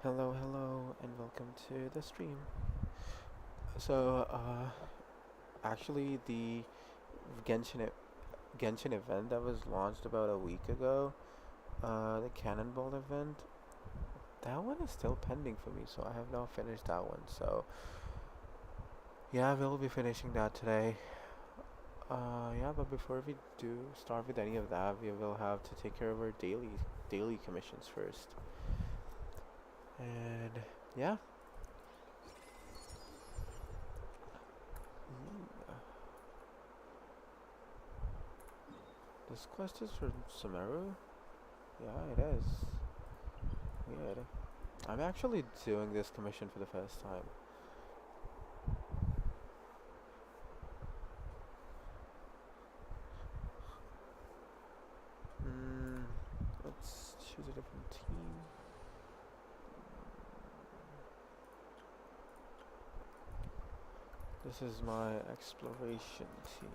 Hello, and welcome to the stream. So, actually, the Genshin Genshin event that was launched about a week ago, the Cannonball event, that one is still pending for me, so I have not finished that one. So, yeah, we'll be finishing that today. Yeah, but before we do start with any of that, we will have to take care of our daily commissions first. And yeah. Ooh, this quest is for Sumeru? Yeah, it is. Weird. I'm actually doing this commission for the first time. Hmm, let's choose a different team. This is my exploration team.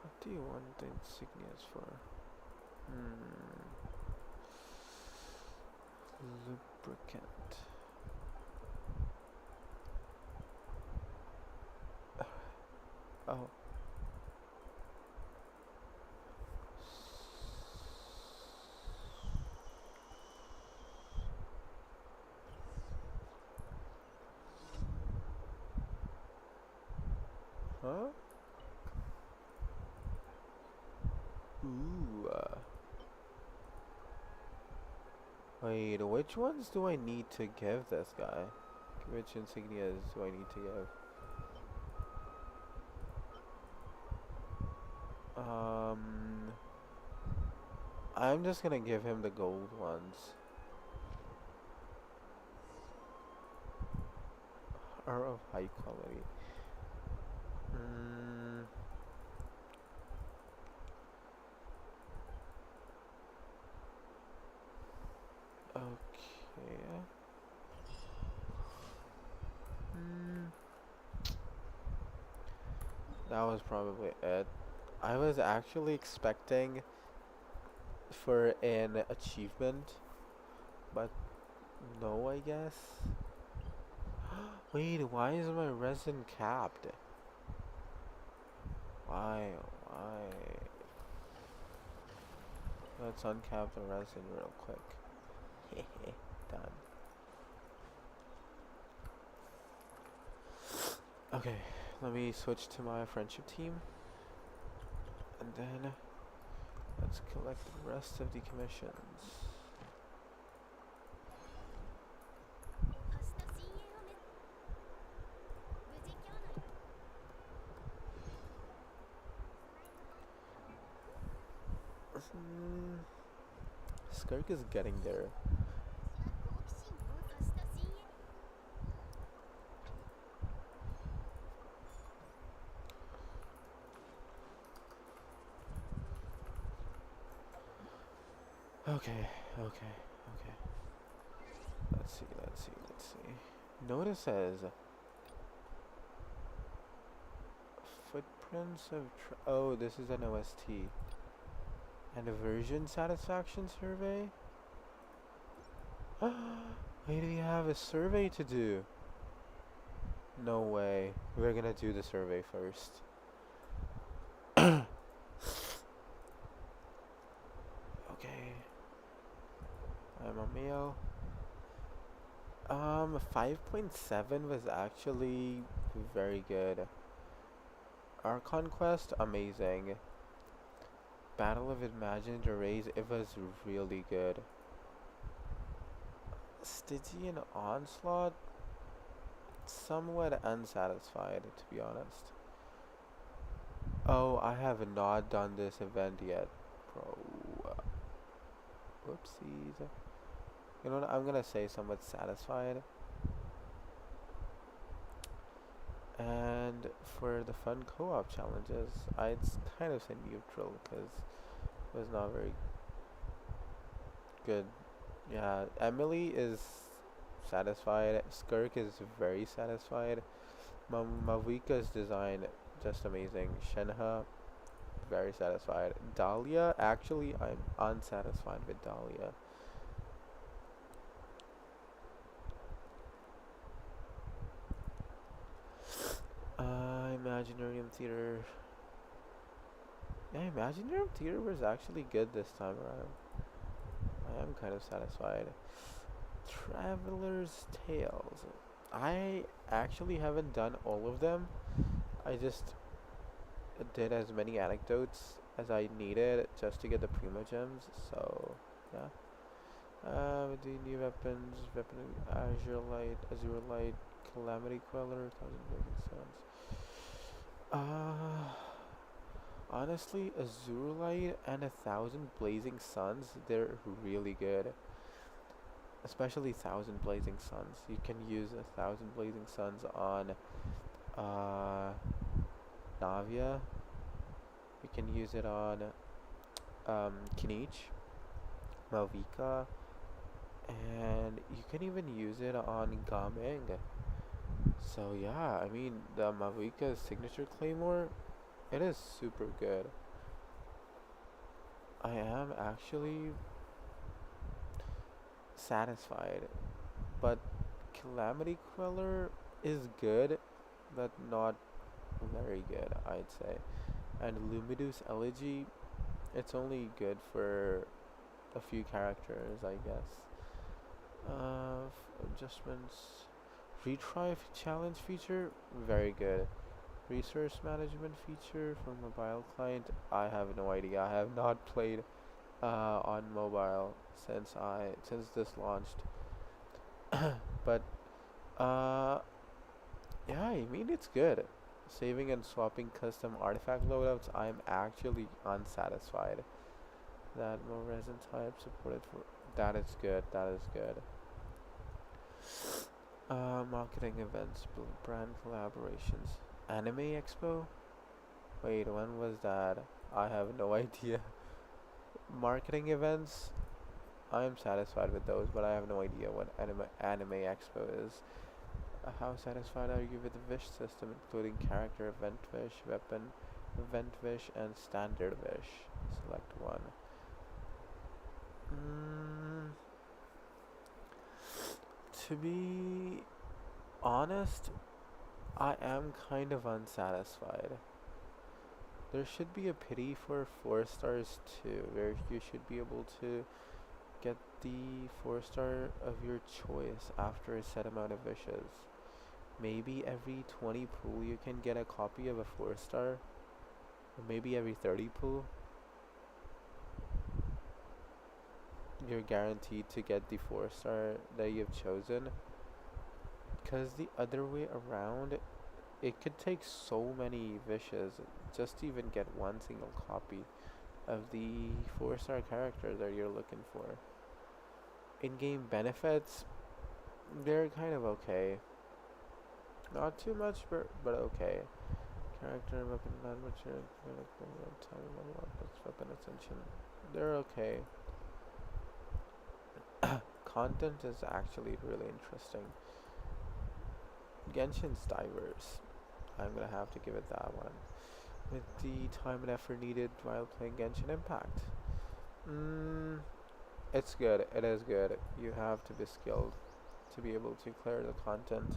What do you want the insignias for? Hmm, lubricant. Oh. Huh? Ooh. Wait, which ones do I need to give this guy? Which insignias do I need to give? I'm just gonna give him the gold ones. Are of high quality. Mm, okay. Mm, that was probably it. I was actually expecting for an achievement, but no, I guess. Wait, why is my resin capped? Why? Why? Let's uncap the resin real quick. Done. Okay, let me switch to my friendship team, and then let's collect the rest of the commissions. Mm, Skirk is getting there. Okay, okay, okay. Let's see. Notices footprints of. Oh, this is an OST. And a version satisfaction survey? Wait, do you have a survey to do? No way. We're gonna do the survey first. Okay. I'm a male. 5.7 was actually very good. Archon Quest, amazing. Battle of Imagined Arrays, it was really good. Stygian Onslaught, somewhat unsatisfied, to be honest. Oh, I have not done this event yet, bro. Whoopsies. You know what? I'm gonna say somewhat satisfied. And for the fun co-op challenges, I'd kind of say neutral because it was not very good. Yeah, Emily is satisfied. Skirk is very satisfied. Mavika's design just amazing. Shenhe, very satisfied. Dahlia, actually, I'm unsatisfied with Dahlia. Imaginarium Theater. Yeah, Imaginarium Theater was actually good this time around. I am kind of satisfied. Traveler's Tales. I actually haven't done all of them. I just did as many anecdotes as I needed just to get the Primo Gems. So, yeah. With the new weapons, weapon Azure Light, Calamity Queller, Thousand Blazing Suns. Honestly, Azure Light and 1,000 Blazing Suns, they're really good. Especially 1,000 Blazing Suns. You can use 1,000 Blazing Suns on uh, Navia. You can use it on Kinich, Malvika, and you can even use it on Gameng. So yeah, I mean the Malvika signature claymore, it is super good. I am actually satisfied, but Calamity Queller is good, but not very good, I'd say. And Lumidu's Elegy, it's only good for a few characters, I guess. Adjustments. Retry challenge feature, very good. Resource management feature for mobile client, I have no idea. I have not played on mobile since this launched. But uh, yeah, I mean it's good. Saving and swapping custom artifact loadouts, I'm actually unsatisfied. That more resin type supported for that is good. That is good. Marketing events, brand collaborations, Anime Expo. Wait, when was that? I have no idea. Marketing events, I am satisfied with those, but I have no idea what Anime Expo is. How satisfied are you with the wish system, including character, event wish, weapon, event wish, and standard wish? Select one. To be honest, I am kind of unsatisfied. There should be a pity for 4 stars too, where you should be able to get the 4-star of your choice after a set amount of wishes. Maybe every 20 pool you can get a copy of a 4-star, or maybe every 30 pool you're guaranteed to get the 4-star that you've chosen. Because the other way around, it could take so many wishes just to even get one single copy of the 4-star character that you're looking for. In-game benefits, they're kind of okay. Not too much, but okay. Character and weapon non-mature, time level up, weapon ascension. They're okay. Content is actually really interesting. Genshin's diverse. I'm gonna have to give it that one. With the time and effort needed while playing Genshin Impact. It's good. It is good. You have to be skilled to be able to clear the content.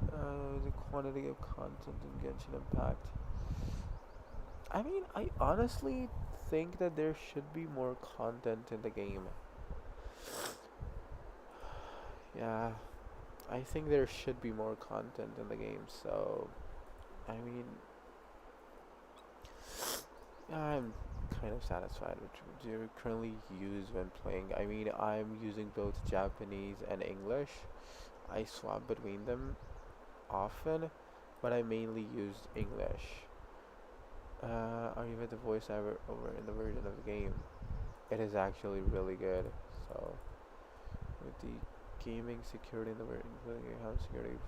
The quantity of content in Genshin Impact. I mean, I honestly think that there should be more content in the game. Yeah, I think there should be more content in the game, so I mean, yeah, I'm kind of satisfied with what you currently use when playing. I mean, I'm using both Japanese and English. I swap between them often, but I mainly used English. Are you with the voiceover over in the version of the game? It is actually really good. So, with the gaming security in the version, including account security.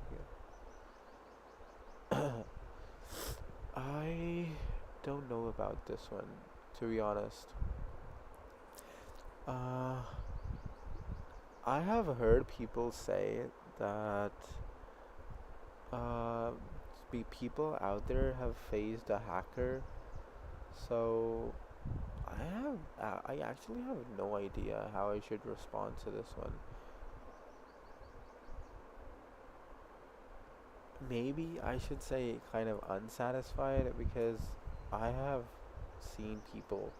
I don't know about this one, to be honest. Uh, I have heard people say that uh, be people out there have faced a hacker. So I actually have no idea how I should respond to this one. Maybe I should say kind of unsatisfied because I have seen people,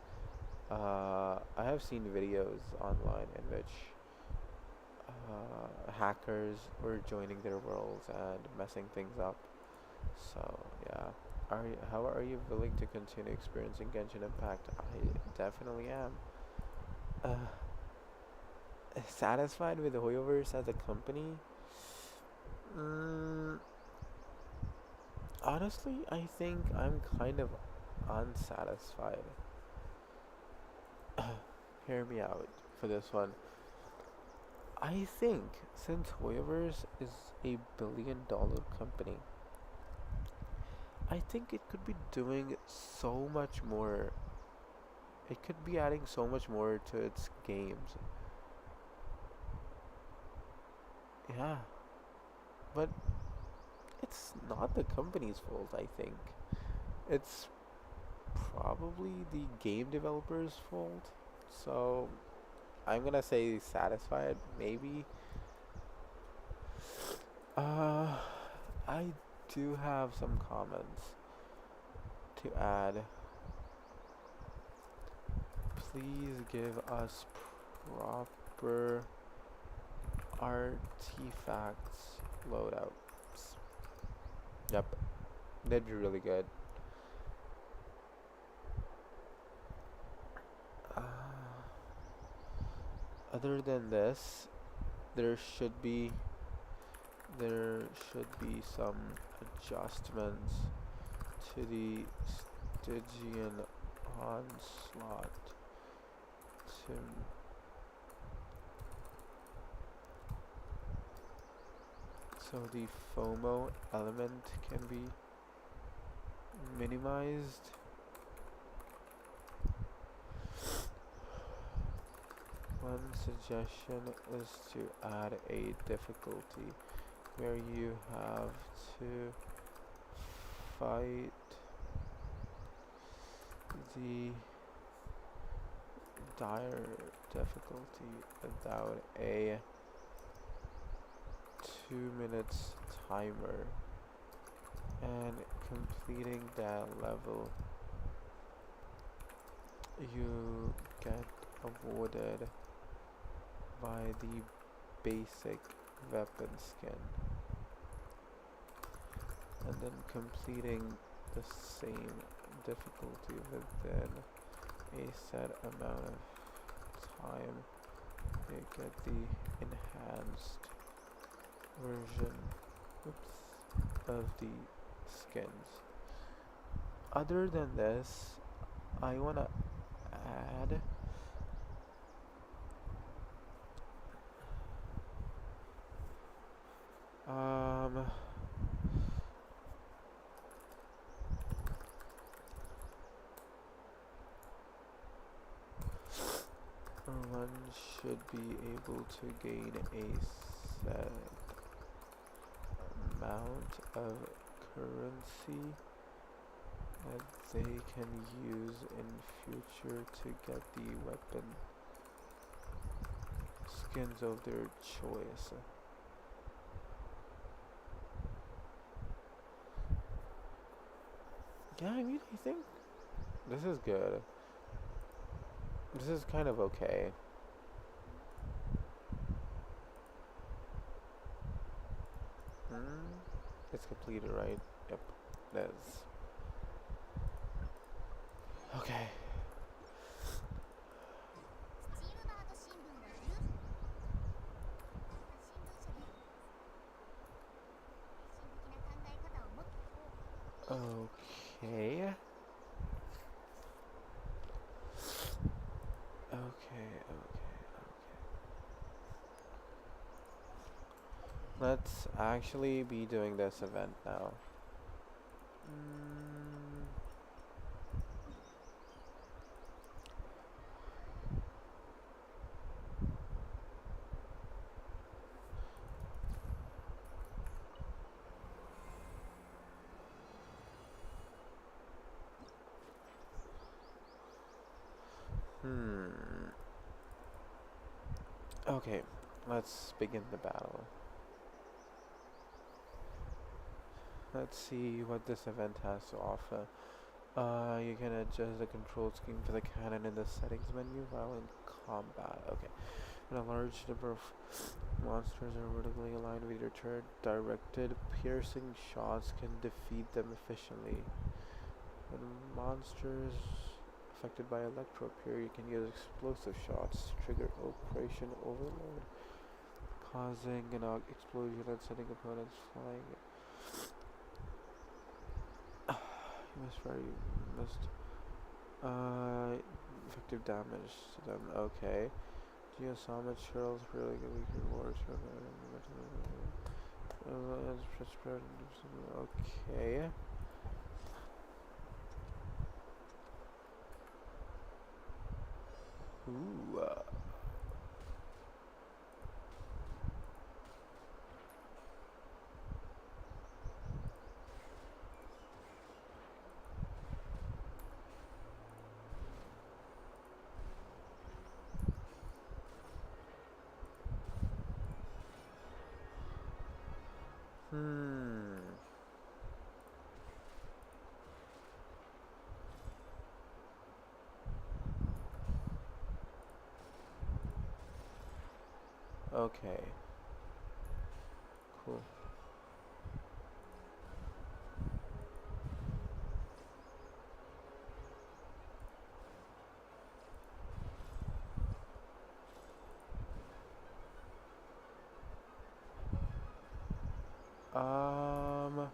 I have seen videos online in which hackers were joining their worlds and messing things up. So yeah, how are you willing to continue experiencing Genshin Impact? I definitely am. Uh, Satisfied with Hoyoverse as a company? Mm, Honestly, I think I'm kind of unsatisfied. Hear me out for this one. I think since Hoyoverse is a $1 billion company, I think it could be doing so much more. It could be adding so much more to its games. Yeah, but it's not the company's fault, I think. It's probably the game developer's fault. So I'm gonna say satisfied, maybe. Uh, I do have some comments to add. Please give us proper artifacts loadouts. Yep, they'd be really good. Uh, Other than this, there should be there should be some adjustments to the Stygian onslaught to so the FOMO element can be minimized. One suggestion is to add a difficulty where you have to fight the dire difficulty without a 2 minutes timer, and completing that level you get awarded by the basic weapon skin, and then completing the same difficulty within a set amount of time you get the enhanced version of the skins. Other than this, I wanna add um one should be able to gain a set amount of currency that they can use in future to get the weapon skins of their choice. Yeah, I mean, I think this is good. This is kind of okay. Hmm? It's completed, right? Yep, it is. Okay. Okay. Okay. Let's actually be doing this event now. Mm, Okay, let's begin the battle. Let's see what this event has to offer. You can adjust the control scheme for the cannon in the settings menu while in combat. Okay. When a large number of monsters are vertically aligned with your turret, directed piercing shots can defeat them efficiently. When monsters affected by electro appear, you can use explosive shots to trigger Operation Overload, causing an explosion and sending opponents flying. You must effective damage to them. Okay. Geosama Charles really good weaker wars from okay. Ooh. Hmm. Okay. Cool. Um.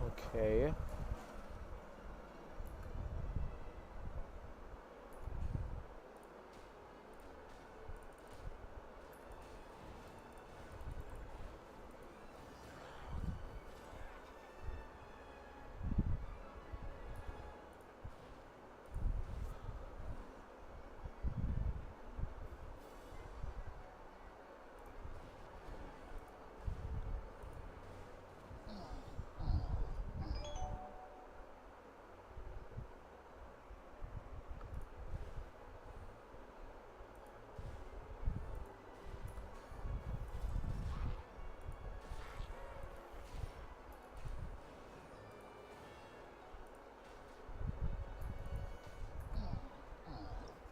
Okay.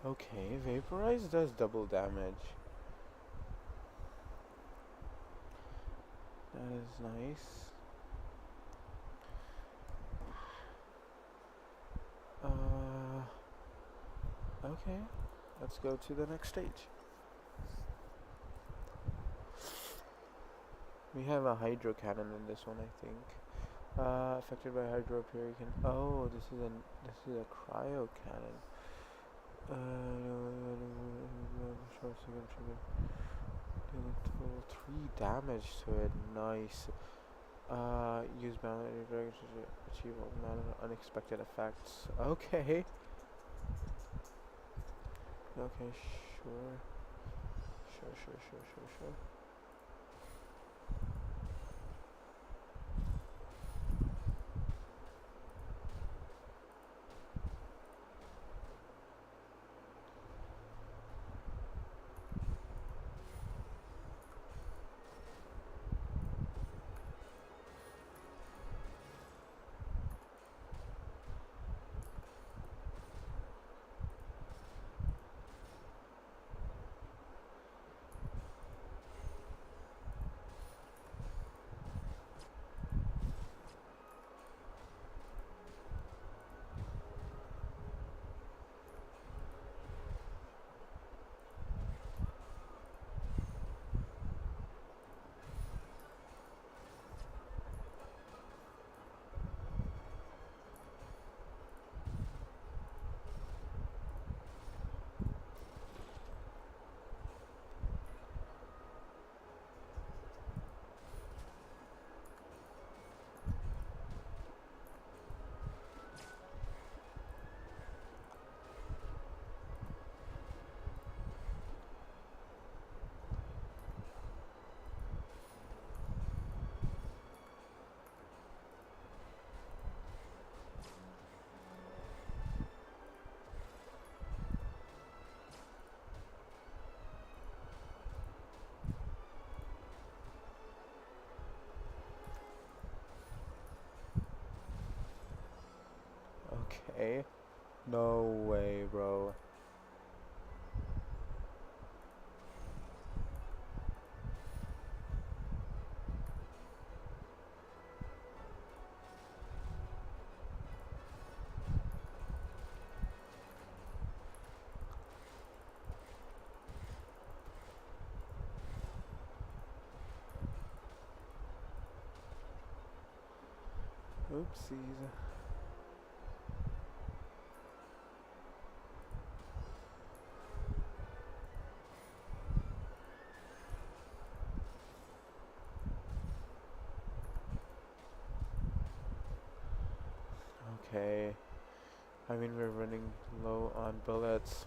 Okay. Vaporize does double damage. That is nice. Okay. Let's go to the next stage. We have a hydro cannon in this one, I think. Affected by hydro appear, you can. Oh, this is a cryo cannon. Short second trigger. Dealing total 3 damage to it. Nice. Use balance to achieve unexpected effects. Okay. Okay, sure. Sure. A? No way, bro. Oopsies. Okay. I mean, we're running low on bullets.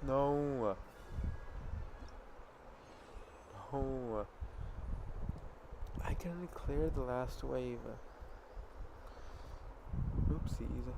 No. No. I couldn't clear the last wave. Oopsies.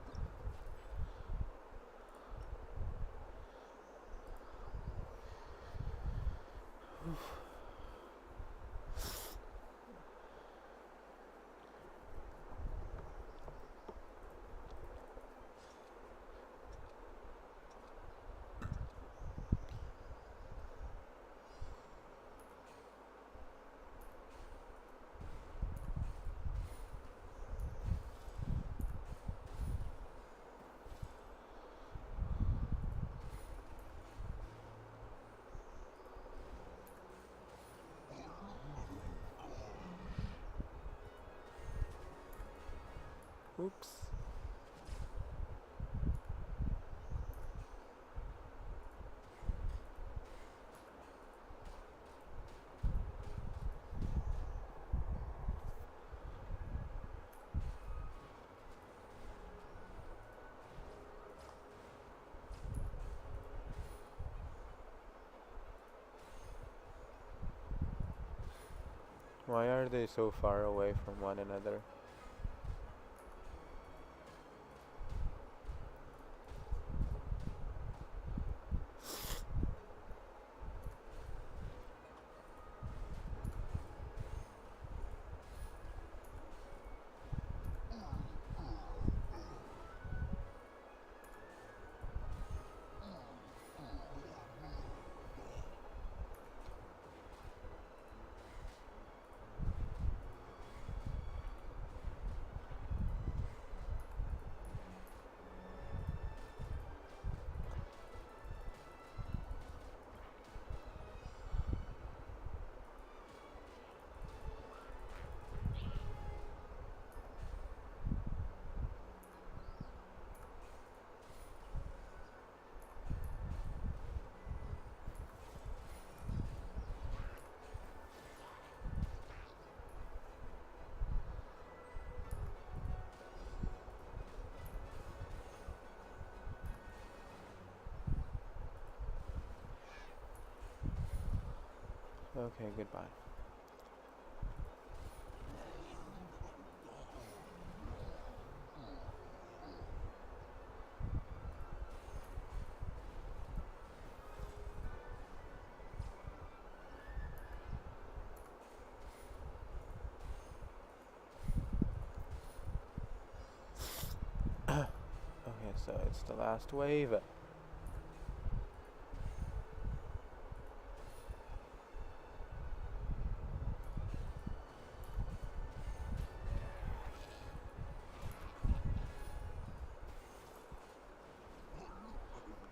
Oops. Why are they so far away from one another? Okay, goodbye. Okay, so it's the last wave.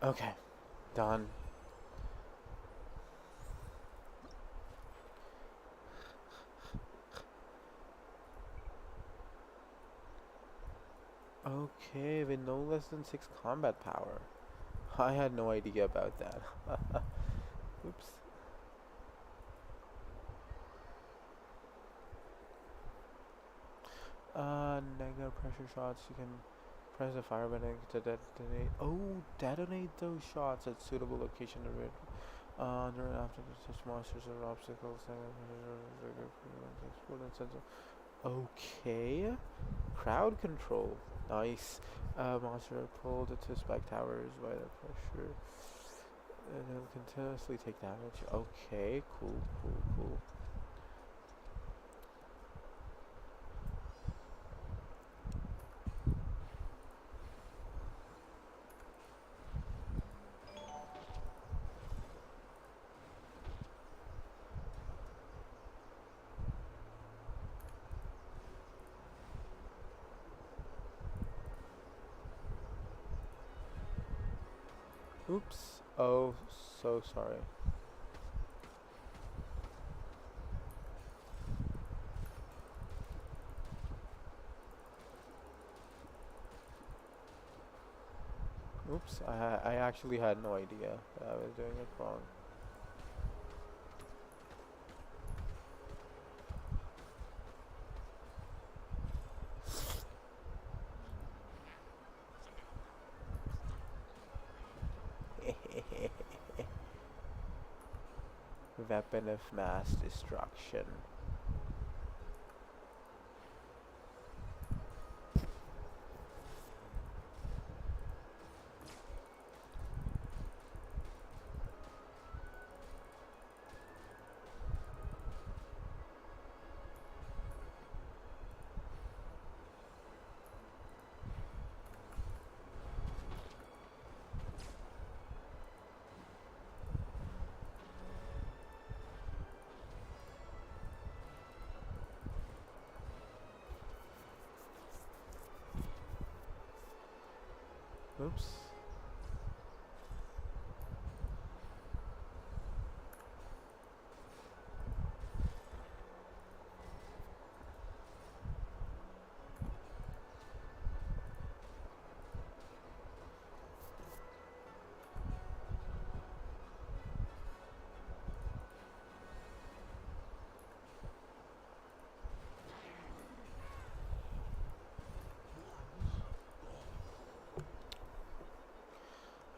Okay, done. Okay, with no less than 6 combat power. I had no idea about that. Oops. Negative pressure shots. You can press the fire button to detonate. Oh, detonate those shots at suitable location to rid. During after such monsters or obstacles. Okay. Crowd control. Nice. Monster pulled to spike towers by the pressure. And it'll continuously take damage. Okay, cool, cool, cool. Oops. Oh, so sorry. Oops. I actually had no idea that I was doing it wrong. Weapon of mass destruction. Oops.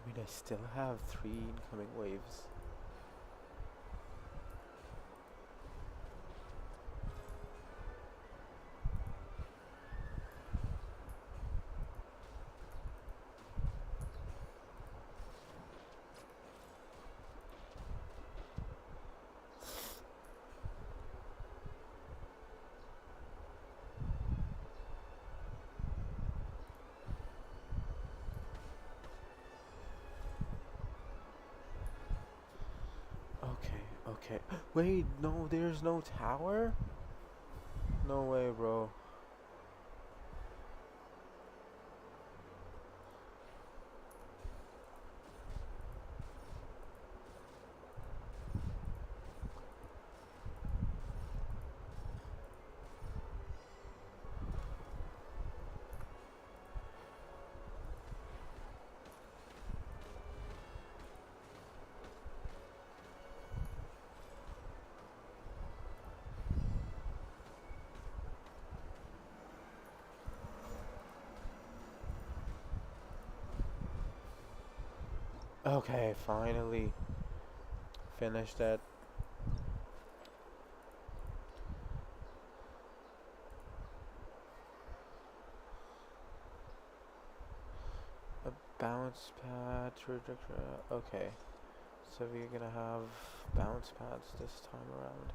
I mean, I still have 3 incoming waves. Okay, okay. Wait, no, there's no tower? No way, bro. Okay, finally finished it. A bounce pad trajectory. Okay, so we're gonna have bounce pads this time around.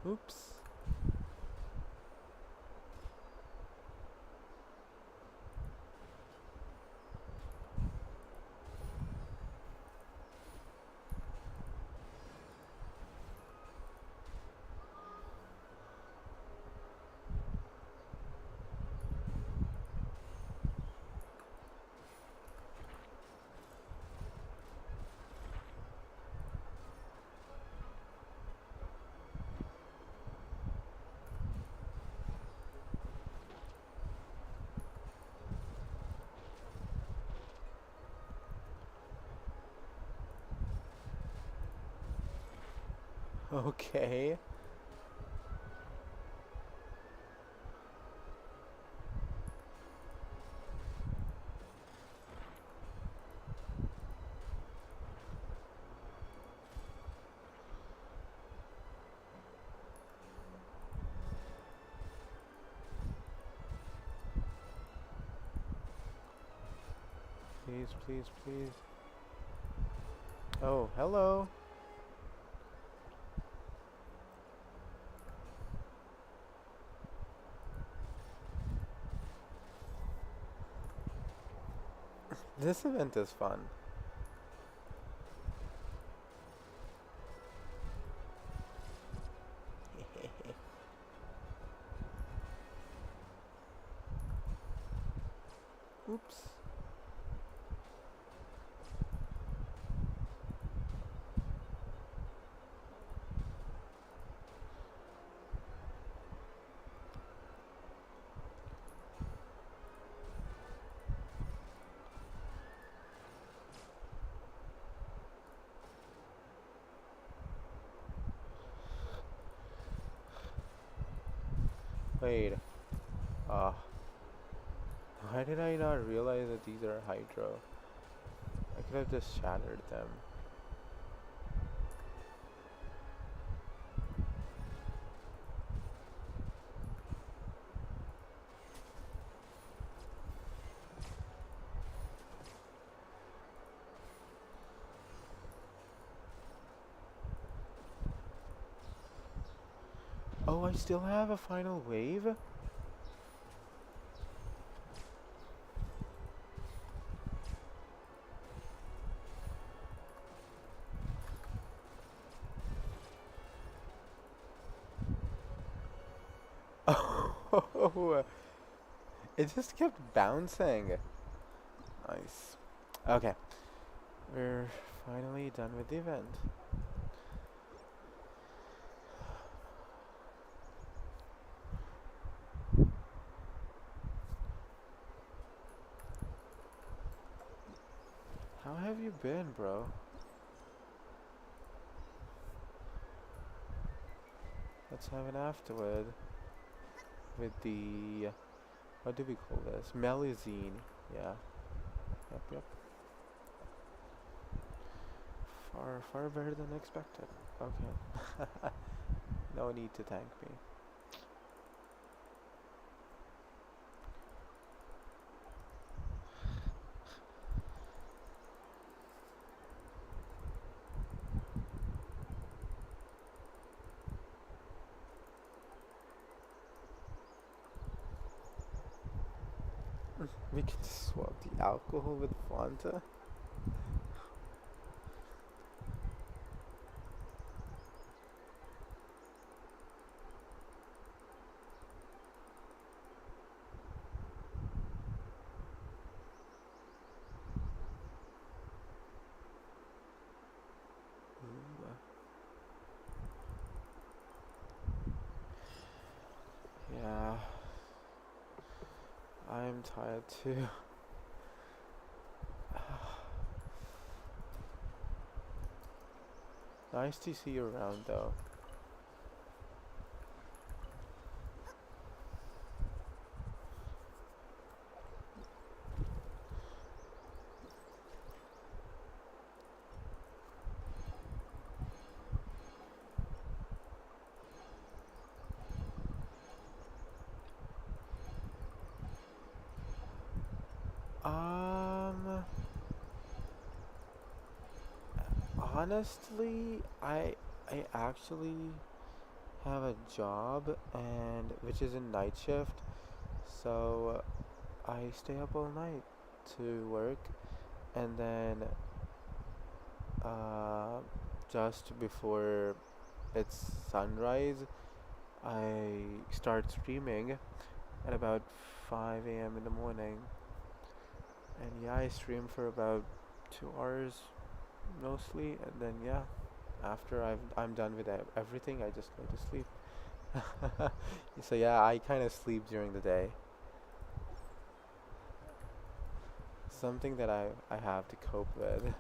Oops. Okay. Please, please, please. Oh, hello. This event is fun. Oops. Wait. Ah. Why did I not realize that these are hydro? I could have just shattered them. Oh, I still have a final wave? Oh, it just kept bouncing. Nice. Okay, we're finally done with the event. How have you been, bro? Let's have an afterword with the, what do we call this? Melazine. Yeah. Yep, yep. Far, far better than expected. Okay. No need to thank me. We can swap the alcohol with Fanta. Ooh, yeah, I'm tired too. Nice to see you around though. Um, honestly, I actually have a job and which is a night shift, so I stay up all night to work, and then uh, just before it's sunrise, I start streaming at about 5 a.m. in the morning, and yeah, I stream for about 2 hours mostly, and then yeah, after I'm done with everything, I just go to sleep. So yeah, I kind of sleep during the day. Something that I have to cope with.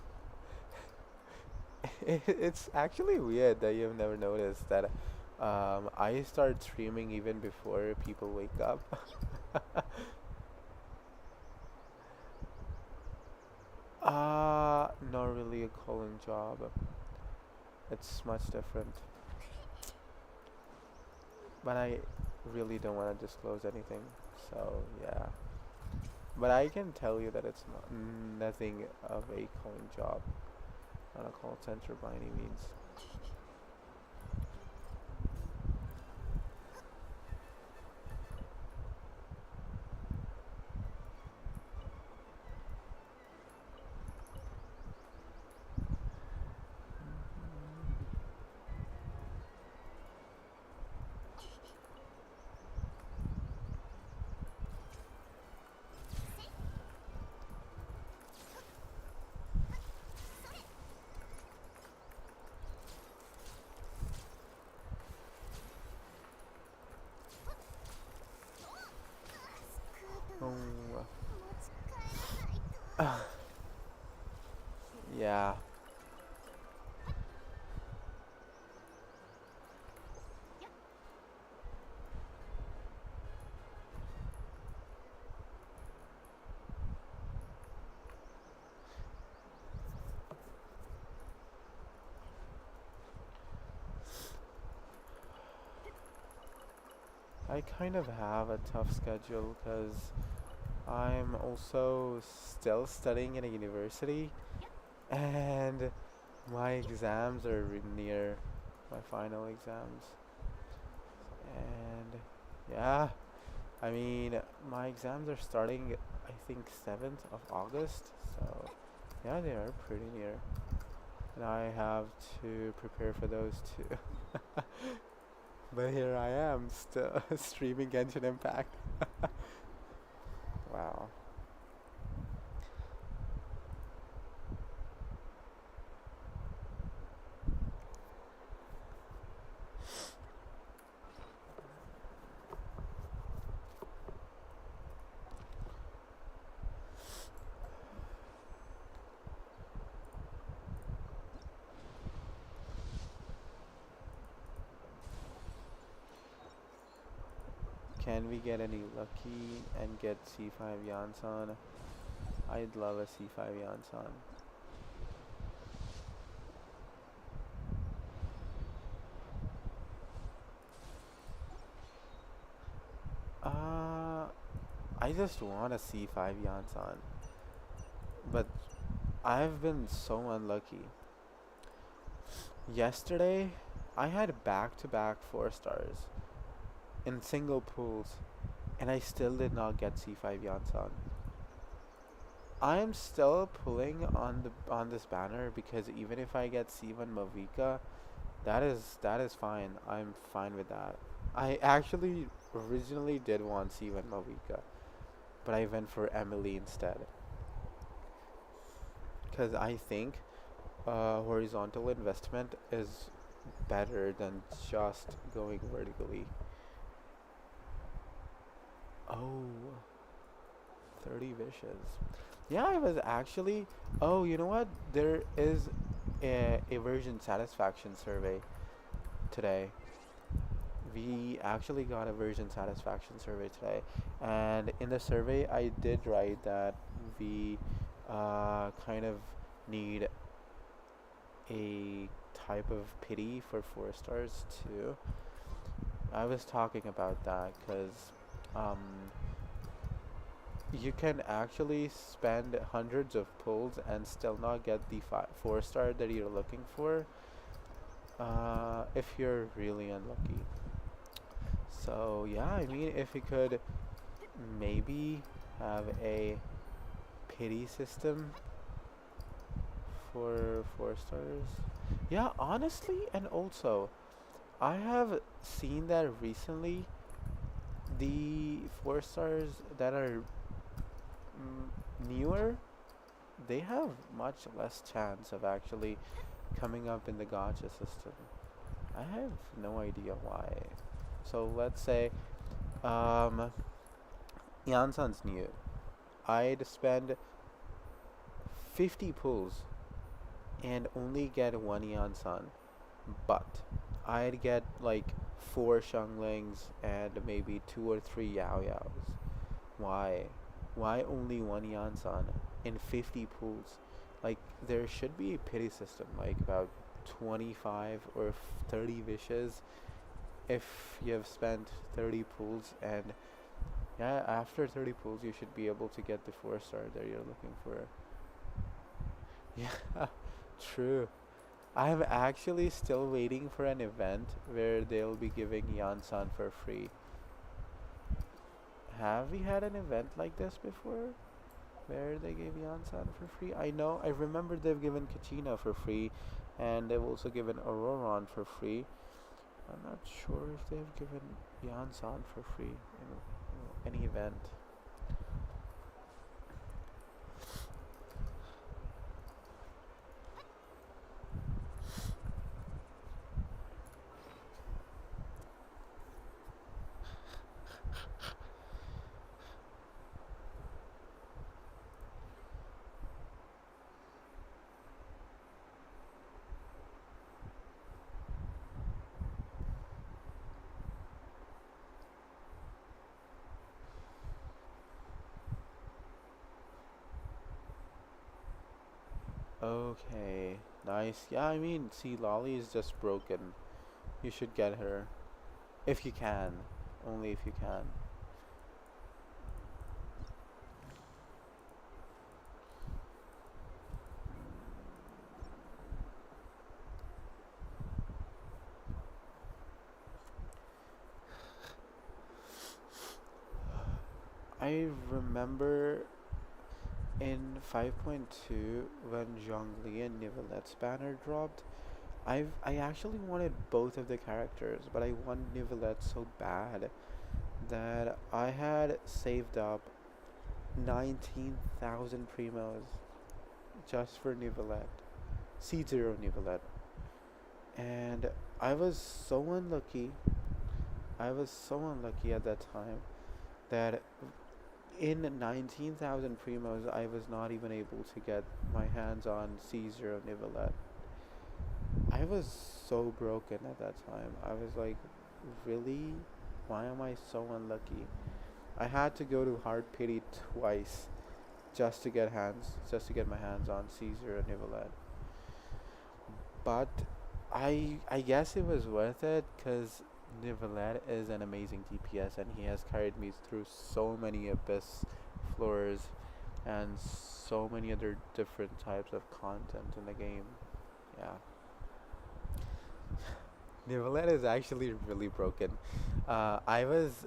It's actually weird that you've never noticed that I start streaming even before people wake up. Not really a calling job. It's much different. But I really don't want to disclose anything. So, yeah. But I can tell you that it's nothing of a calling job, not a call center by any means. Oh, yeah. I kind of have a tough schedule because I'm also still studying in a university and my exams are near my final exams. And yeah, I mean, my exams are starting, I think, 7th of August. So yeah, they are pretty near. And I have to prepare for those too. But here I am still streaming Genshin Impact. Wow. Can we get any lucky and get C5 Yansan? I'd love a C5 Yansan. Uh, I just want a C5 Yansan. But I've been so unlucky. Yesterday, I had back-to-back 4 stars in single pools, and I still did not get C5 Yansan. I am still pulling on this banner because even if I get C1 Movika, that is fine. I'm fine with that. I actually originally did want C1 Movika, but I went for Emily instead because I think horizontal investment is better than just going vertically. Oh, 30 wishes. Yeah, I was actually. Oh, you know what? There is a version satisfaction survey today. We actually got a version satisfaction survey today, and in the survey, I did write that we kind of need a type of pity for 4 stars too. I was talking about that because um, you can actually spend hundreds of pulls and still not get the 4 star that you're looking for if you're really unlucky. So yeah, I mean, if you could maybe have a pity system for 4 stars. Yeah, honestly, and also I have seen that recently the 4 stars that are newer, they have much less chance of actually coming up in the gacha system. I have no idea why. So let's say um, Yansan's new. I'd spend 50 pulls and only get one Yan San, but I'd get like four Xianglings and maybe two or three Yao Yaos. Why? Why only one Yan San in 50 pools? Like, there should be a pity system, like about 25 or 30 wishes if you have spent 30 pools, and yeah, after 30 pools, you should be able to get the 4 star that you're looking for. Yeah, true. I'm actually still waiting for an event where they'll be giving Yansan for free. Have we had an event like this before? Where they gave Yansan for free? I remember they've given Kachina for free, and they've also given Auroron for free. I'm not sure if they've given Yansan for free in any event. Okay, nice. Yeah, I mean, see, Lolly is just broken. You should get her. If you can. Only if you can. I remember in 5.2 when Zhongli and Nivelette's banner dropped, I actually wanted both of the characters, but I want Nivelette so bad that I had saved up 19,000 primos just for Nivelette. C0 Nivelette. And I was so unlucky. I was so unlucky at that time that in 19,000 primos, I was not even able to get my hands on C0 Nivelette. I was so broken at that time. I was like, really? Why am I so unlucky? I had to go to Hard Pity twice just to get my hands on Caesar and Nivelette. But I guess it was worth it because Nivelette is an amazing DPS and he has carried me through so many abyss floors and so many other different types of content in the game. Yeah. Nivelette is actually really broken. I was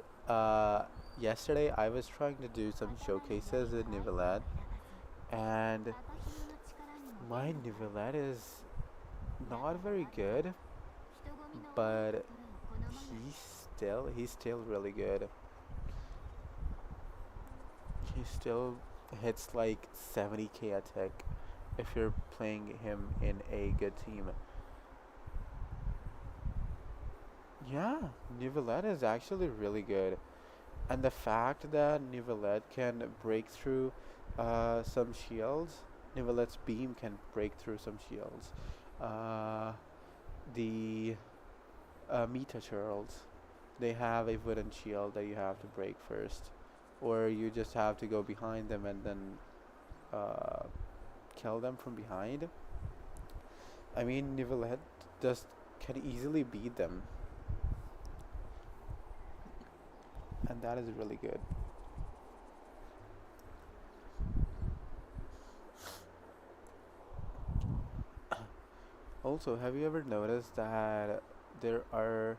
yesterday I was trying to do some showcases with Nivelette, and my Nivelette is not very good, but he's still really good. He still hits like 70k attack if you're playing him in a good team. Yeah, Nivelette is actually really good. And the fact that Nivelette can break through some shields, Nivelette's beam can break through some shields. Uh, the Meta Churls, they have a wooden shield that you have to break first. Or you just have to go behind them and then uh, kill them from behind. I mean, Nivelette just can easily beat them, and that is really good. Also, have you ever noticed that there are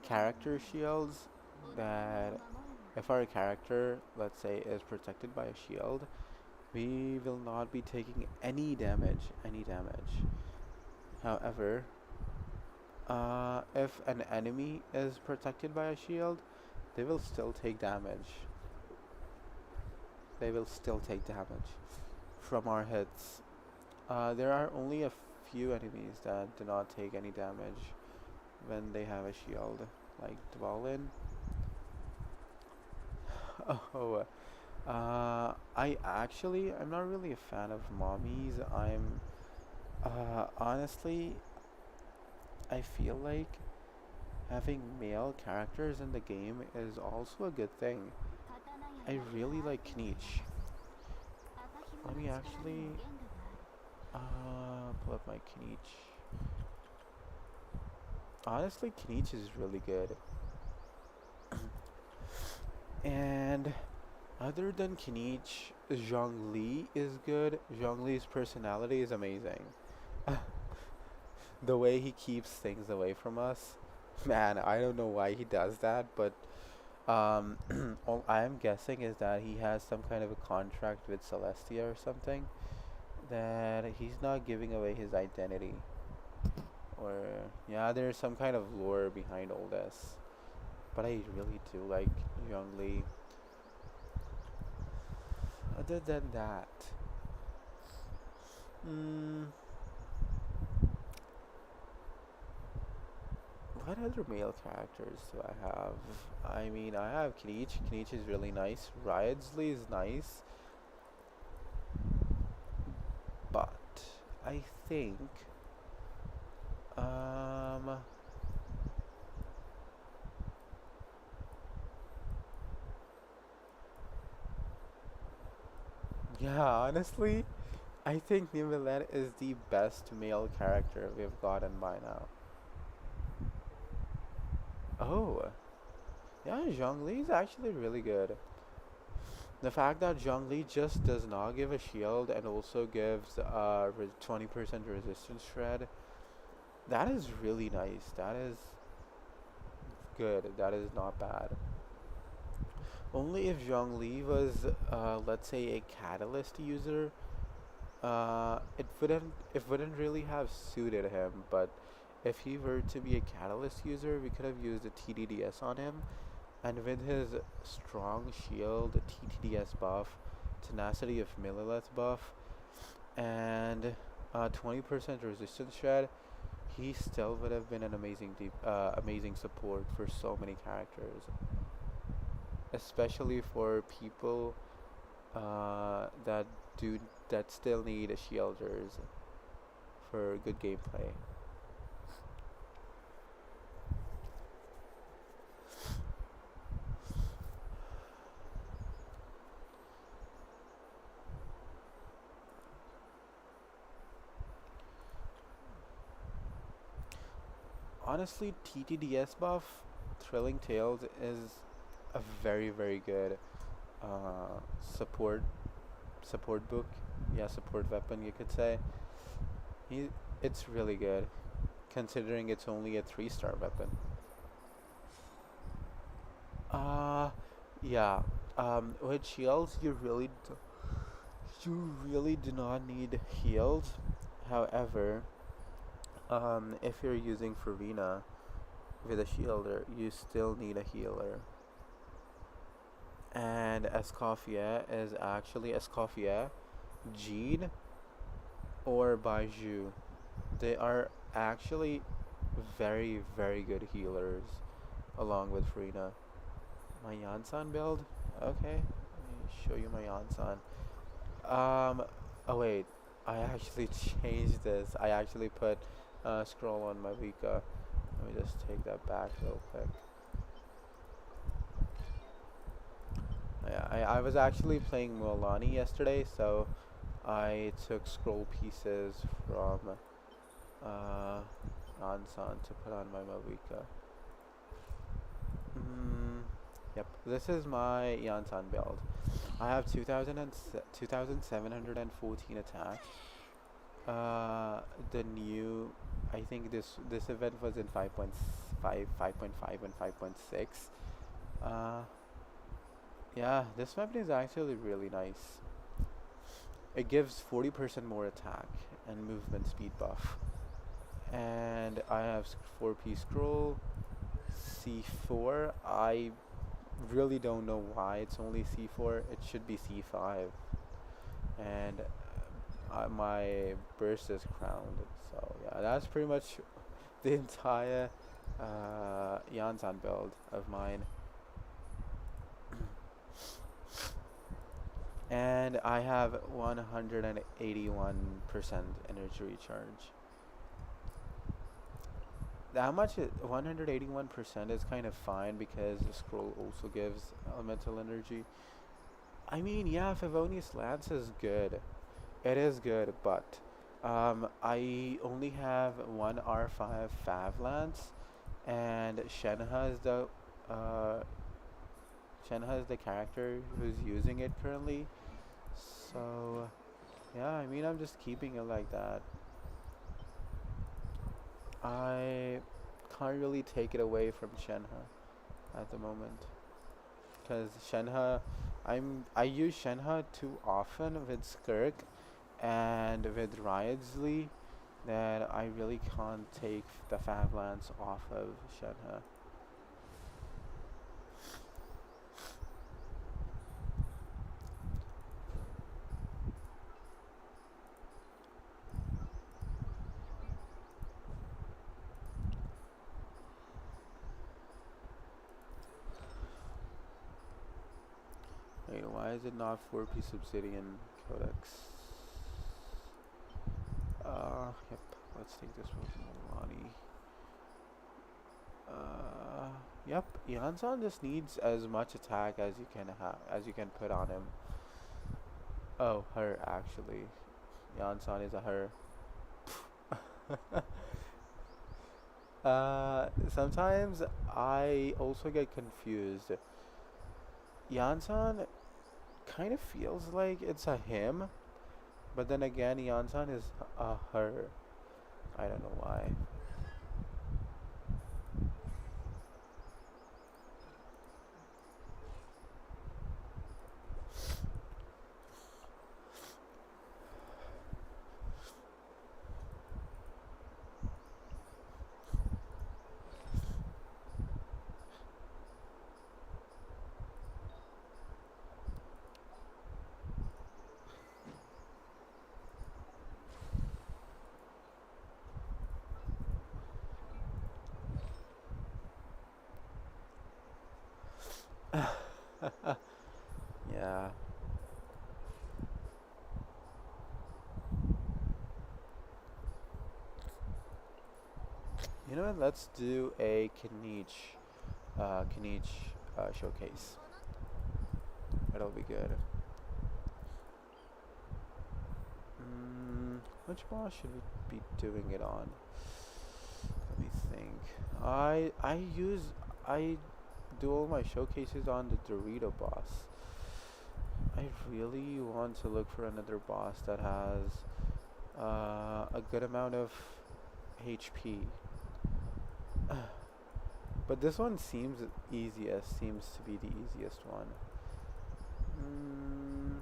character shields that if our character, let's say, is protected by a shield, we will not be taking any damage. However, if an enemy is protected by a shield, they will still take damage. They will still take damage from our hits. There are only a few enemies that do not take any damage when they have a shield, like Dwalin. Oh, I'm not really a fan of mommies. I'm Honestly, I feel like having male characters in the game is also a good thing. I really like Kniech. Let me actually pull up my Kniech. Honestly, Kniech is really good. And other than Kniech, Zhongli is good. Zhongli's personality is amazing. The way he keeps things away from us, man, I don't know why he does that, but all I'm guessing is that he has some kind of a contract with Celestia or something that he's not giving away his identity. Or yeah, there's some kind of lore behind all this. But I really do like Zhongli. Other than that, mm, what other male characters do I have? I mean, I have Kniech. Kniech is really nice. Riotsley is nice, but I think um yeah, honestly, I think Nivelette is the best male character we've gotten by now. Oh, yeah, Zhongli is actually really good. The fact that Zhongli just does not give a shield and also gives 20% resistance shred, that is really nice. That is good. That is not bad. Only if Zhongli was, let's say, a catalyst user, it wouldn't really have suited him. But if he were to be a catalyst user, we could have used a TDDS on him, and with his strong shield, TTDS buff, tenacity of Millilith buff, and 20% resistance shred, he still would have been an amazing support for so many characters, especially for people that do that still need shielders for good gameplay. Honestly, TTDS buff, Thrilling Tales is a very good uh, support support book. Yeah, support weapon you could say. He, it's really good considering it's only a 3-star weapon. Uh, yeah. With shields, you really do not need heals. However, if you're using Farina with a shielder, you still need a healer. And Escoffier is actually Escoffier, Jean, or Baiju. They are actually very good healers along with Farina. My Yansan build? Okay, let me show you my Yansan. Oh wait, I actually changed this. I actually put scroll on my Vika. Let me just take that back real quick. Yeah, I was actually playing Mualani yesterday, so I took scroll pieces from uh, Ansan to put on my Mavica. Mm, yep, this is my Yansan build. I have 2,714 attack. The new, I think this event was in 5.5, 5.5, and 5.6. Uh, yeah, this weapon is actually really nice. It gives 40% more attack and movement speed buff. And I have 4-piece scroll, C4. I really don't know why it's only C4. It should be C5. And my burst is crowned. So yeah, that's pretty much the entire Yansan build of mine. And I have 181% energy recharge. That much, 181% is kind of fine because the scroll also gives elemental energy. I mean, yeah, Favonius Lance is good. It is good, but I only have one R5 Fav Lance, and uh, Shenhe is the character who's using it currently. So yeah, I mean, I'm just keeping it like that. I can't really take it away from Shenhe at the moment, because I use Shenhe too often with Skirk and with Riotsley that I really can't take the Fab Lance off of Shenhe. Wait, why is it not 4-piece Obsidian Codex? Yep, let's take this one from Lonnie. Yep, Yansan just needs as much attack as you can put on him. Oh, her actually. Yansan is a her. Sometimes I also get confused. Yansan kind of feels like it's a him, but then again, Yansan is a her. I don't know why. Yeah. You know what? Let's do a Kenichi showcase. That'll be good. Which boss should we be doing it on? Let me think. I do all my showcases on the Dorito boss. I really want to look for another boss that has a good amount of HP. But this one seems to be the easiest one. Mm,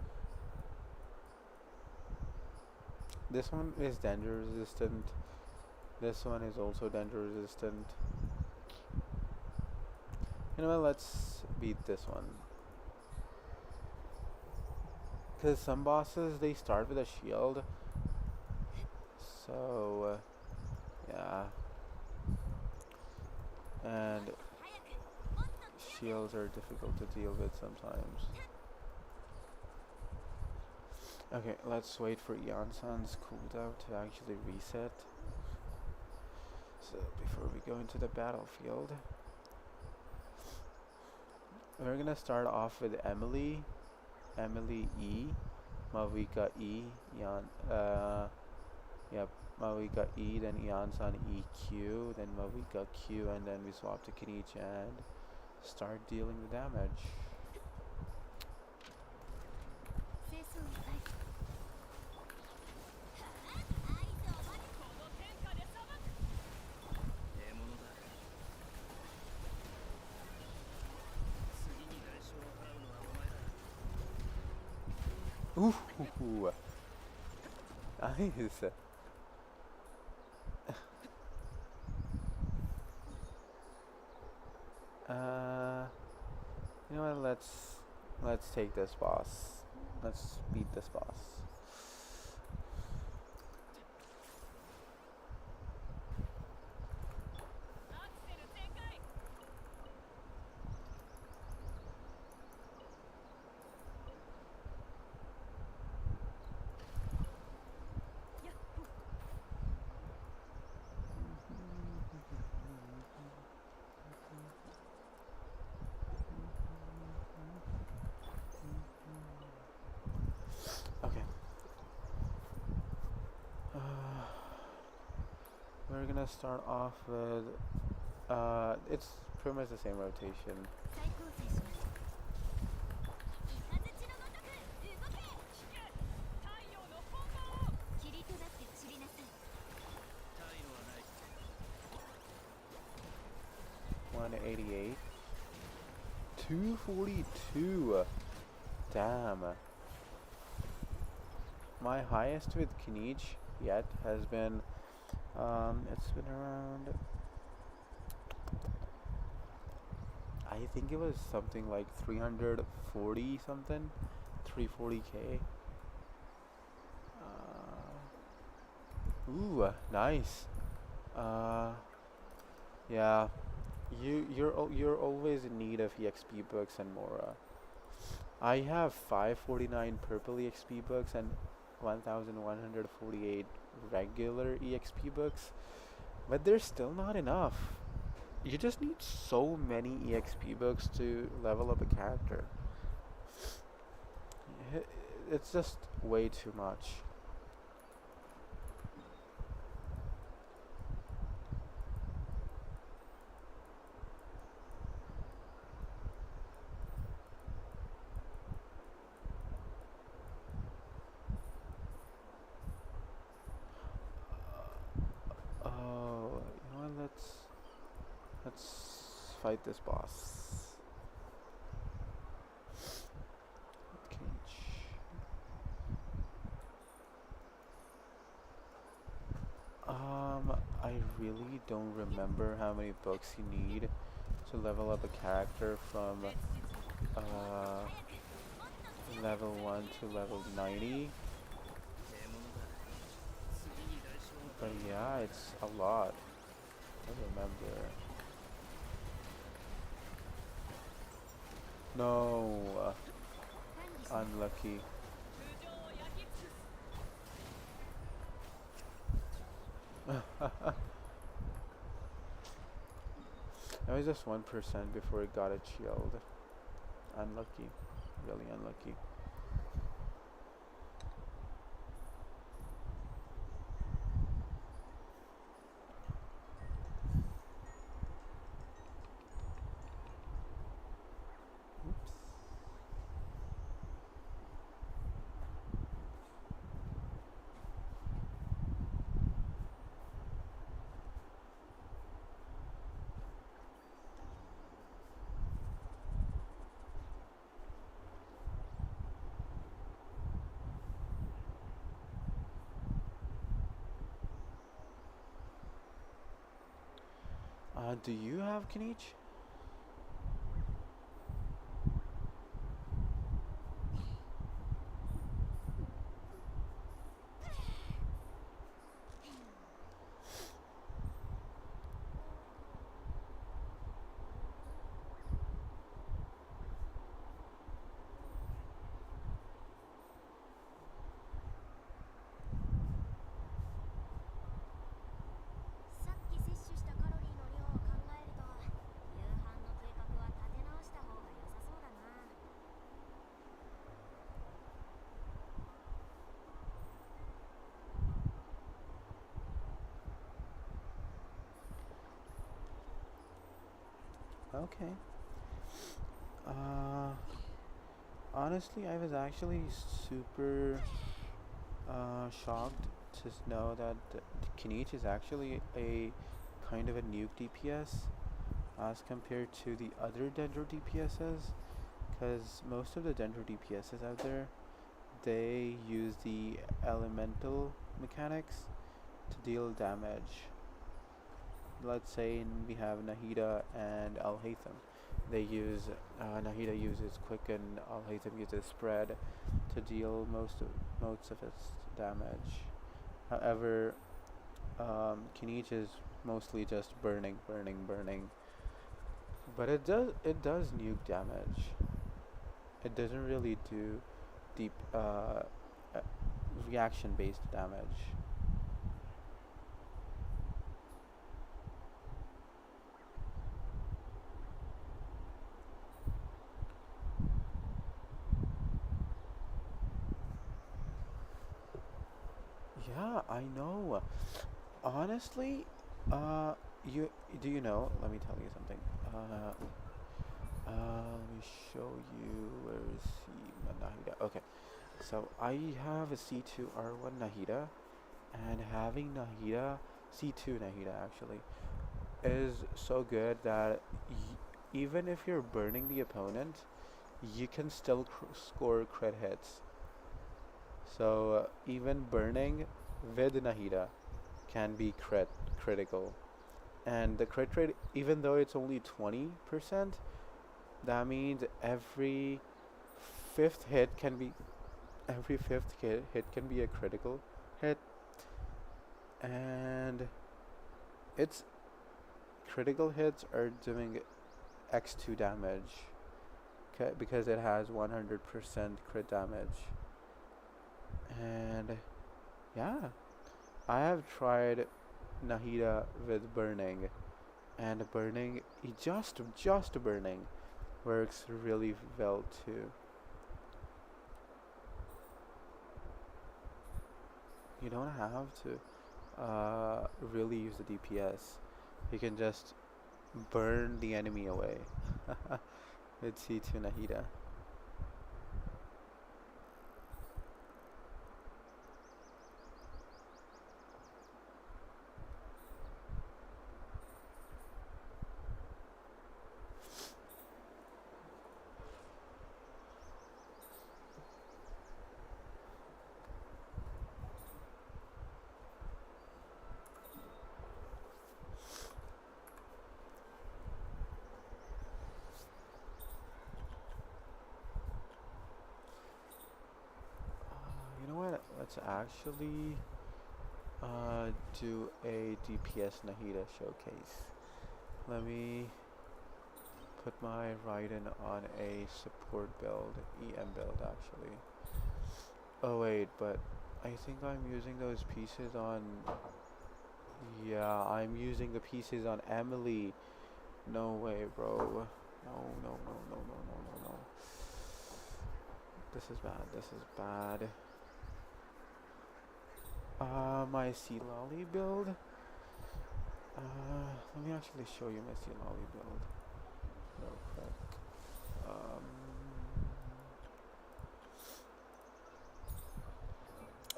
this one is danger resistant. This one is also danger resistant. You know what, let's beat this one. Because some bosses, they start with a shield. So, yeah. And shields are difficult to deal with sometimes. Okay, let's wait for Yansan's cooldown to actually reset. So, before we go into the battlefield, we're gonna start off with Emily E, Mavika E, yep, Mavika E, then Yansan EQ, then Mavika Q, and then we swap to Kenichi and start dealing the damage. Ooh, nice. You know what? Let's take this boss. Let's beat this boss. start off with it's pretty much the same rotation. 再構成します。雷のごとく動け。太陽の炎を霧となって散りなさい。退路はない。$188. 242. Damn. My highest with Kinich yet has been it's been around, I think it was something like 340 something, 340k. Ooh, nice. Uh, yeah, you're always in need of EXP books and more. I have 549 purple EXP books and 1148 regular EXP books, but they're still not enough. You just need so many EXP books to level up a character. It's just way too much. Oh, you know what? Let's fight this boss. Cage. I really don't remember how many books you need to level up a character from level 1 to level 90. But yeah, it's a lot. I remember. No, unlucky. That was just 1% before it got a shield. Unlucky. Really unlucky. Oops. Do you have Kinich? Okay. Uh, Honestly, I was actually super shocked to know that Kinich is actually a kind of a nuke DPS as compared to the other Dendro DPSs, because most of the Dendro DPSs out there, they use the elemental mechanics to deal damage. Let's say we have Nahida and Al Haytham. They use Nahida uses quicken, Al Haytham uses spread to deal most of its damage. However, Kinich is mostly just burning, burning, burning. But it does nuke damage. It doesn't really do deep reaction based damage. Yeah, I know. Honestly, Uh, you do you know? Let me tell you something. Let me show you where is he, Nahida. Okay, so I have a C2 R1 Nahida, and having Nahida C2 Nahida actually is so good that even if you're burning the opponent, you can still score crit hits. So even burning with Nahida can be critical. And the crit rate, even though it's only 20%, that means fifth hit can be every fifth hit can be a critical hit, and its critical hits are doing x2 damage because it has 100% crit damage. And yeah, I have tried Nahida with burning, and burning, just burning works really well too. You don't have to really use the DPS. You can just burn the enemy away with C2 Nahida. You know what? Let's actually do a DPS Nahida showcase. Let me put my Raiden on a support build, EM build actually. Oh wait, but I think I'm using those pieces on. Yeah, I'm using the pieces on Emily. No way, bro. No, no, no, no, no, no, no, no. This is bad. This is bad. My Sea Lolly build. Let me actually show you my Sea Lolly build real quick.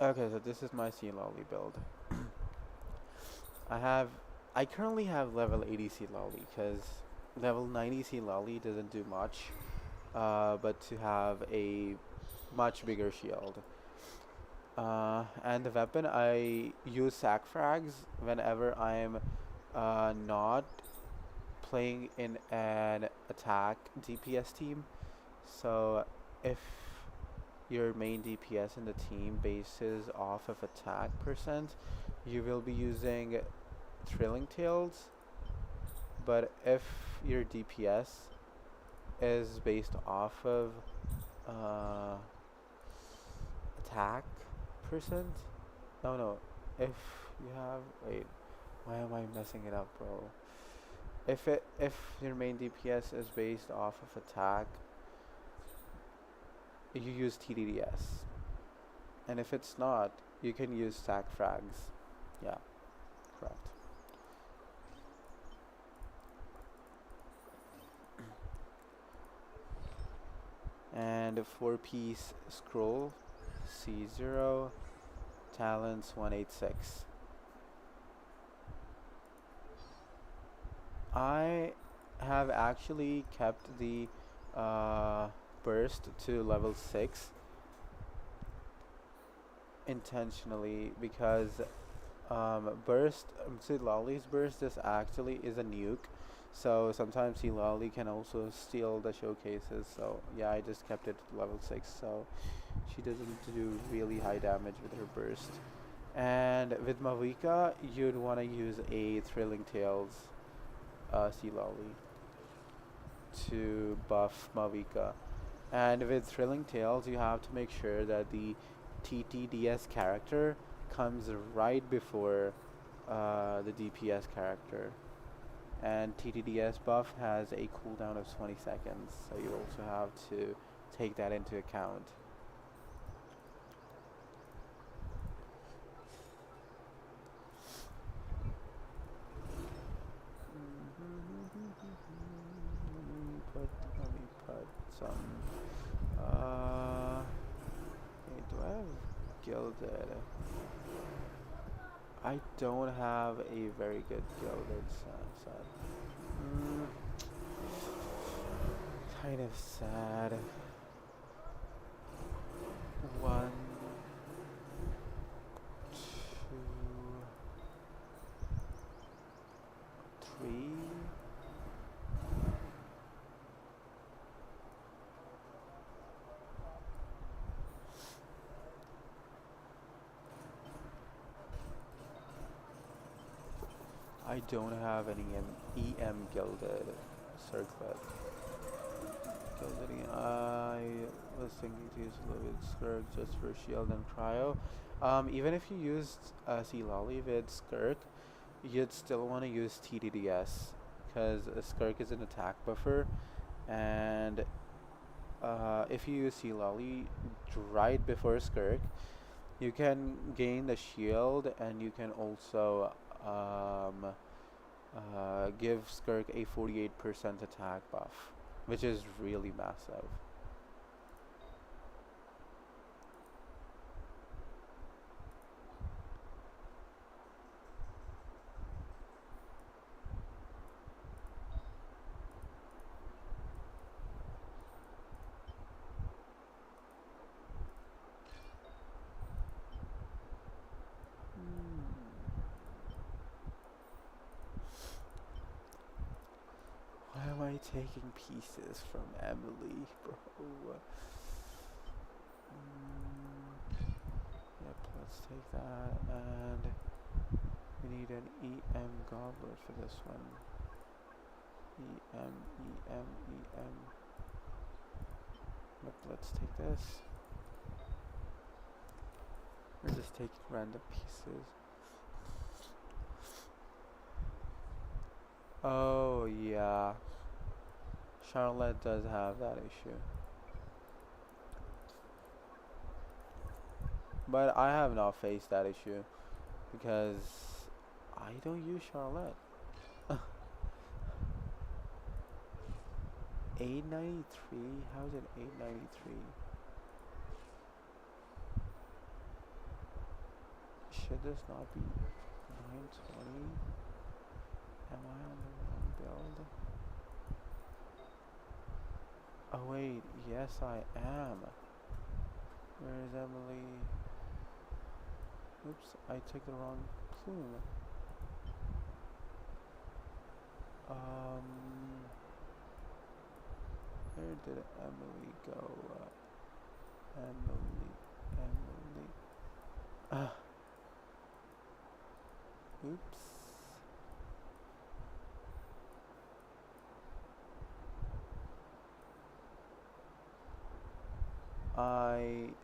Okay, so this is my Sea Lolly build. I have, I currently have level 80 Sea Lolly because level 90 Sea Lolly doesn't do much, but to have a much bigger shield. And the weapon, I use sack frags whenever I'm not playing in an attack DPS team. So if your main DPS in the team bases off of attack percent, you will be using Thrilling Tales. But if your DPS is based off of uh, attack percent, no, if you have, wait, why am I messing it up, bro? If your main DPS is based off of attack, you use TDDS, and if it's not, you can use sack frags. Yeah, correct. And 4-piece scroll, C0, talents 186. I have actually kept the burst to level 6 intentionally because Lolly's burst is actually is a nuke, so sometimes Lolly can also steal the showcases. So yeah, I just kept it to level 6, so she doesn't do really high damage with her burst. And with Mavika, you'd want to use a Thrilling Tales Lolly to buff Mavika. And with Thrilling Tales, you have to make sure that the TTDS character comes right before the DPS character. And TTDS buff has a cooldown of 20 seconds, so you also have to take that into account. some. Wait, do I have gilded? I don't have a very good gilded set. Mm, kind of sad. One, two, three. I don't have any EM gilded circlet. Gilded. I was thinking to use a little bit skirk just for shield and cryo. Even if you used Sea Lolly with skirk, you'd still want to use TDDS because a skirk is an attack buffer, and if you use Sea Lolly right before skirk, you can gain the shield and you can also give skirk a 48% attack buff, which is really massive. Why am I taking pieces from Emily, bro? Yep, let's take that, and we need an EM goblet for this one. EM. Yep, let's take this. We're just taking random pieces. Oh, yeah. Charlotte does have that issue. But I have not faced that issue because I don't use Charlotte. 893? How's it 893? Should this not be 920? Am I on the wrong build? Oh wait, yes I am. Where is Emily? Oops, I took the wrong plume. Where did Emily go? Emily. Oops.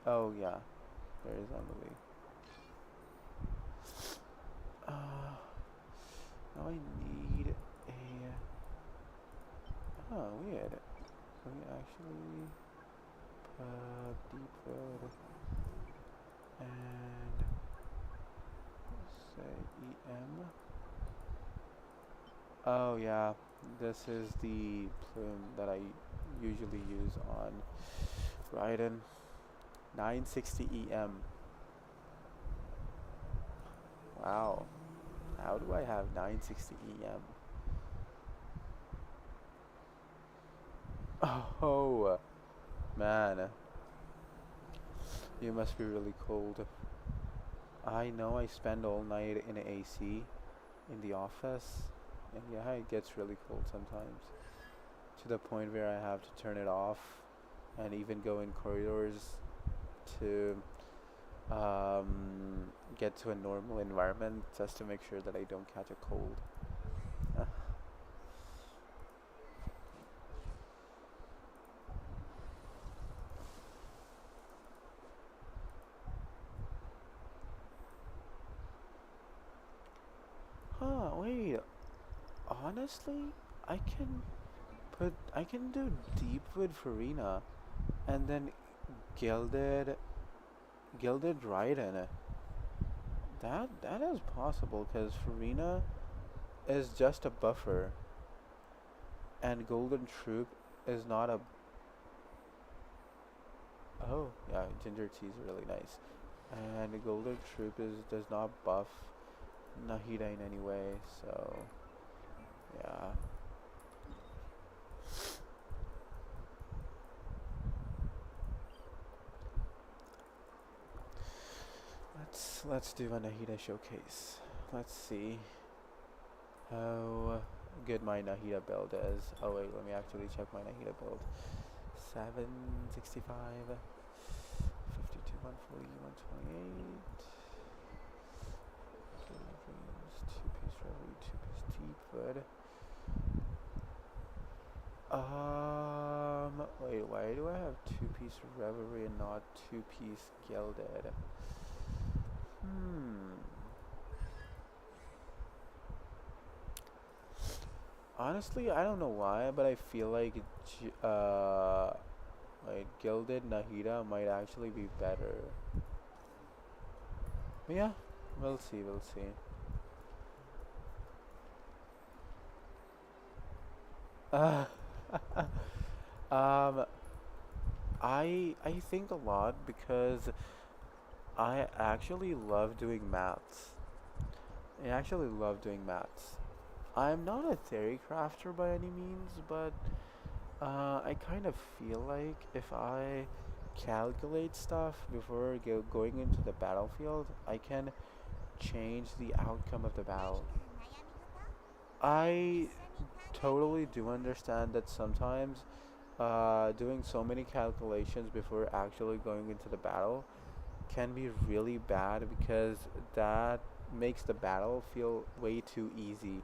Oh yeah, there's Emily. Now I need a, weird. Can we actually put deep wood and say EM? Oh yeah, this is the plume that I usually use on Raiden. 960 EM. Wow. How do I have 960 EM? Oh, man. You must be really cold. I know I spend all night in a AC in the office. And yeah, it gets really cold sometimes. To the point where I have to turn it off and even go in corridors to get to a normal environment just to make sure that I don't catch a cold. Wait. Honestly, I can do Deepwood Farina and then Gilded Raiden. That is possible because Farina is just a buffer and Golden Troop is not a Oh, yeah, ginger tea is really nice. And the golden troop does not buff Nahida in any way, so yeah. Let's do a Nahida showcase. Let's see how good my Nahida build is. Oh wait, let me actually check my Nahida build. 765, 52, 140, 128. Two-piece reverie, two-piece deep wood. Wait, why do I have two-piece reverie and not two-piece gilded? Hmm. Honestly, I don't know why, but I feel like like gilded Nahida might actually be better. But yeah, we'll see, we'll see. Uh, um, I think a lot because I actually love doing maths. I actually love doing maths. I'm not a theory crafter by any means, but I kind of feel like if I calculate stuff before going into the battlefield, I can change the outcome of the battle. I totally do understand that sometimes doing so many calculations before actually going into the battle can be really bad because that makes the battle feel way too easy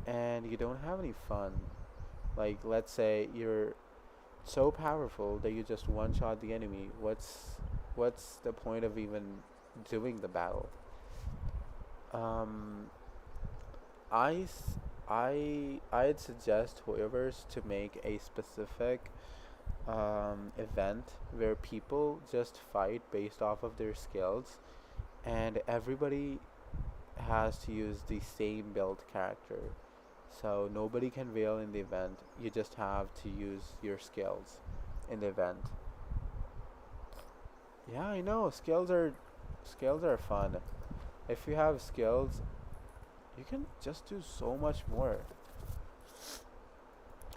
and you don't have any fun. Like, let's say you're so powerful that you just one shot the enemy. What's the point of even doing the battle? Um, I s- I'd suggest whoever's to make a specific event where people just fight based off of their skills, and everybody has to use the same build character. So nobody can fail in the event. You just have to use your skills in the event. Yeah, I know. Skills are fun. If you have skills, you can just do so much more.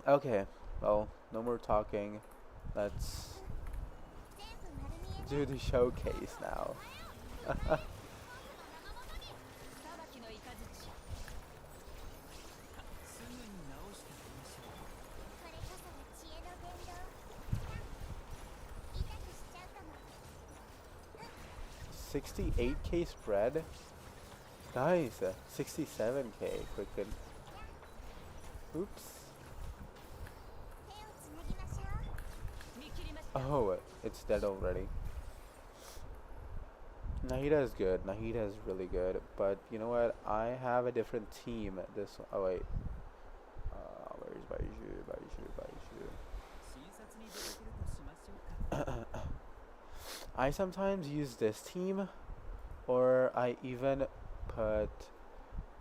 Okay, well, no more talking. Let's do the showcase now. 68k spread? Nice. 67k. Quick. Oops. Oh, it's dead already. Nahida is good. Nahida is really good. But you know what? I have a different team. Oh wait. Where's Baiju? I sometimes use this team, or I even put.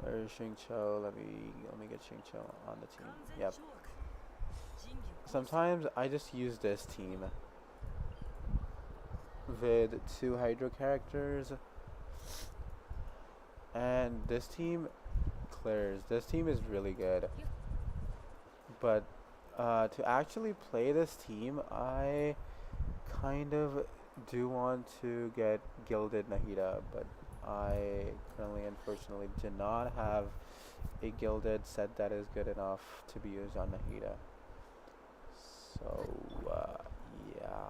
Where's Xingqiu? Let me get Xingqiu on the team. Yep. Sometimes I just use this team with two Hydro characters, and this team clears. This team is really good, but to actually play this team, I kind of do want to get Gilded Nahida, but I currently, unfortunately, do not have a Gilded set that is good enough to be used on Nahida. So, yeah.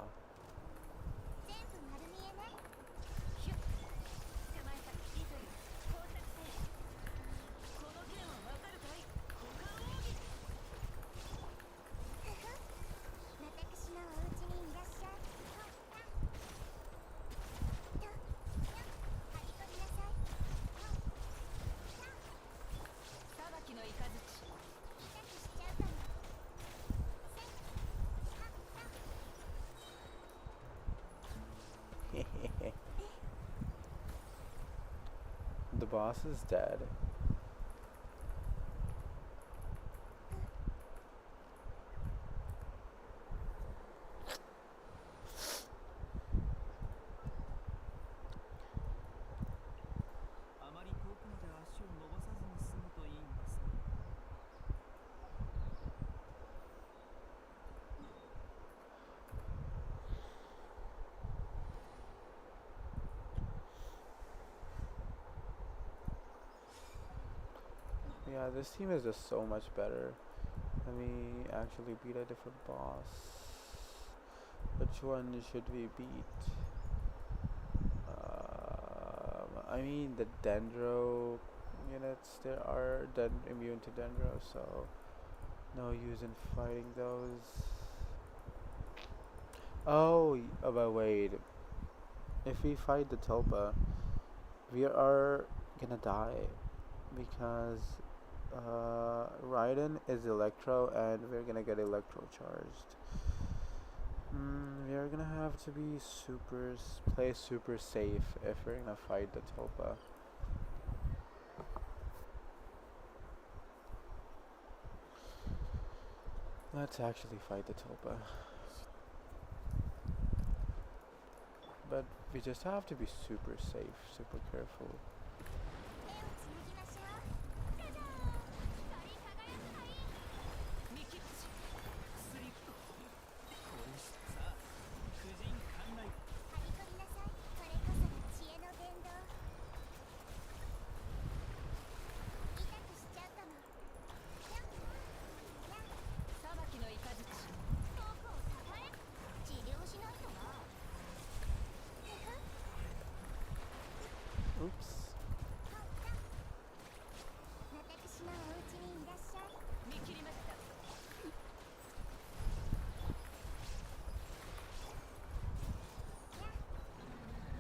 The boss is dead. Yeah, this team is just so much better. Let me actually beat a different boss. Which one should we beat? I mean the Dendro units, they are immune to Dendro, so no use in fighting those. Oh, but wait. If we fight the Tulpa, we are gonna die because Raiden is Electro and we're gonna get Electro charged. We are gonna have to be play super safe if we're gonna fight the Tulpa. Let's actually fight the Tulpa. But we just have to be super safe, super careful. 手をつなぎましょう。ただ光り輝くがいい。見切っちスリップこうしてさ婦人館内はびこりなさい。これこそが知恵の伝道。痛くしちゃうかも。やっや裁きの雷遠くをたたえ治療しないとな。Oops. 私のお家にいらっしゃい。見切りました。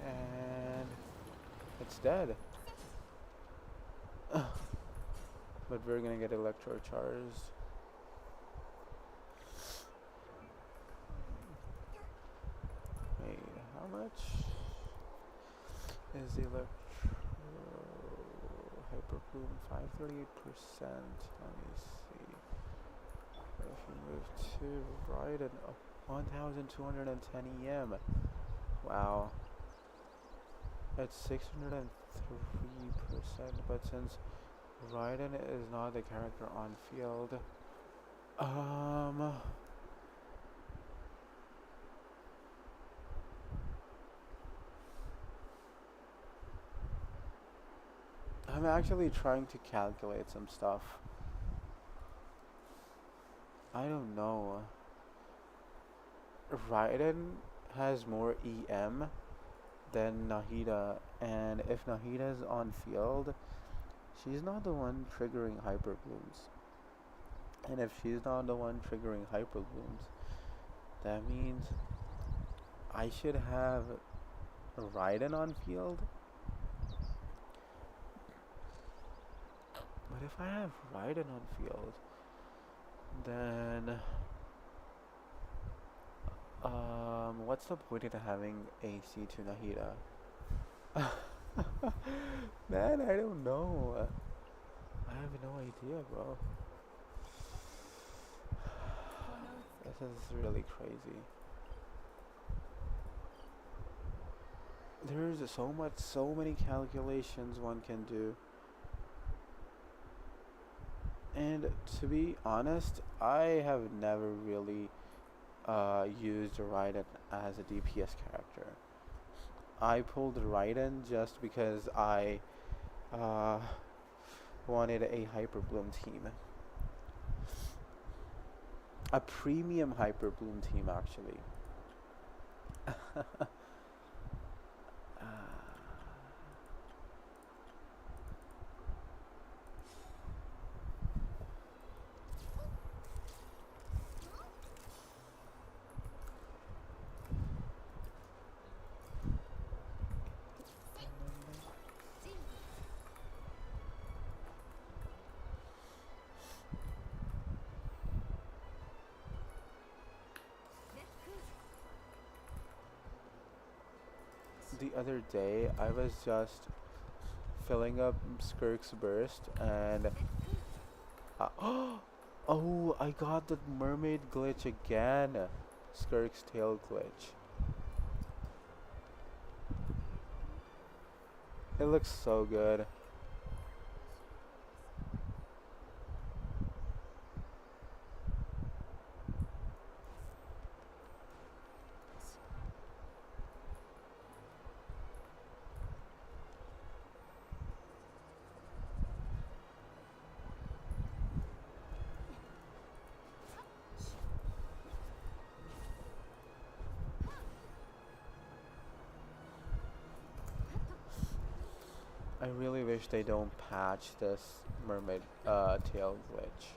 And it's dead. But we're gonna get Electro charged. Wait, how much is the Electro Hyper Bloom? 538%. Let me see. If we move to Raiden, 1210 EM. Wow. It's 603%, but since Raiden is not the character on field, I'm actually trying to calculate some stuff. I don't know. Raiden has more EM than Nahida, and if Nahida's on field, she's not the one triggering hyper blooms. And if she's not the one triggering hyper blooms, that means I should have Raiden on field. But if I have Raiden on field, then what's the point of having AC to Nahida? Man, I don't know. I have no idea, bro. This is really crazy. There's so many calculations one can do. And to be honest, I have never really used Raiden as a DPS character. I pulled Raiden just because I wanted a Hyper Bloom team. A premium Hyper Bloom team, actually. The other day, I was just filling up Skirk's Burst, and oh, I got the mermaid glitch again. Skirk's tail glitch. It looks so good. I really wish they don't patch this mermaid tail glitch.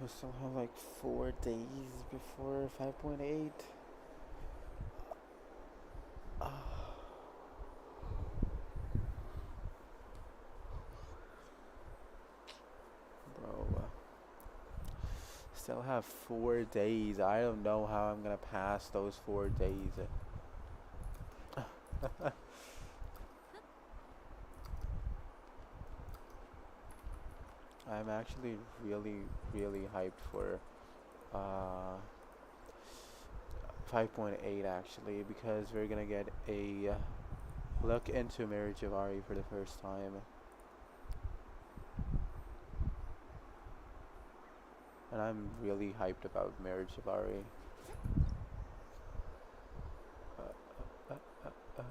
We still have like 4 days before 5.8. Bro, still have 4 days. I don't know how I'm gonna pass those 4 days. I'm actually really hyped for uh 5.8 actually, because we're gonna get a look into Marriage of Ari for the first time, and I'm really hyped about Marriage of Ari. Uh, uh, uh, uh.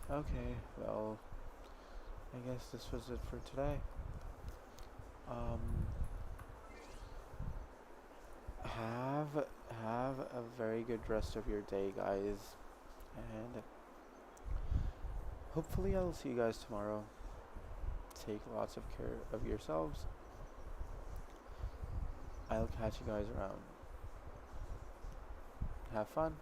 Okay, well, I guess this was it for today. Um, have a very good rest of your day, guys, and hopefully I'll see you guys tomorrow. Take lots of care of yourselves. I'll catch you guys around. Have fun.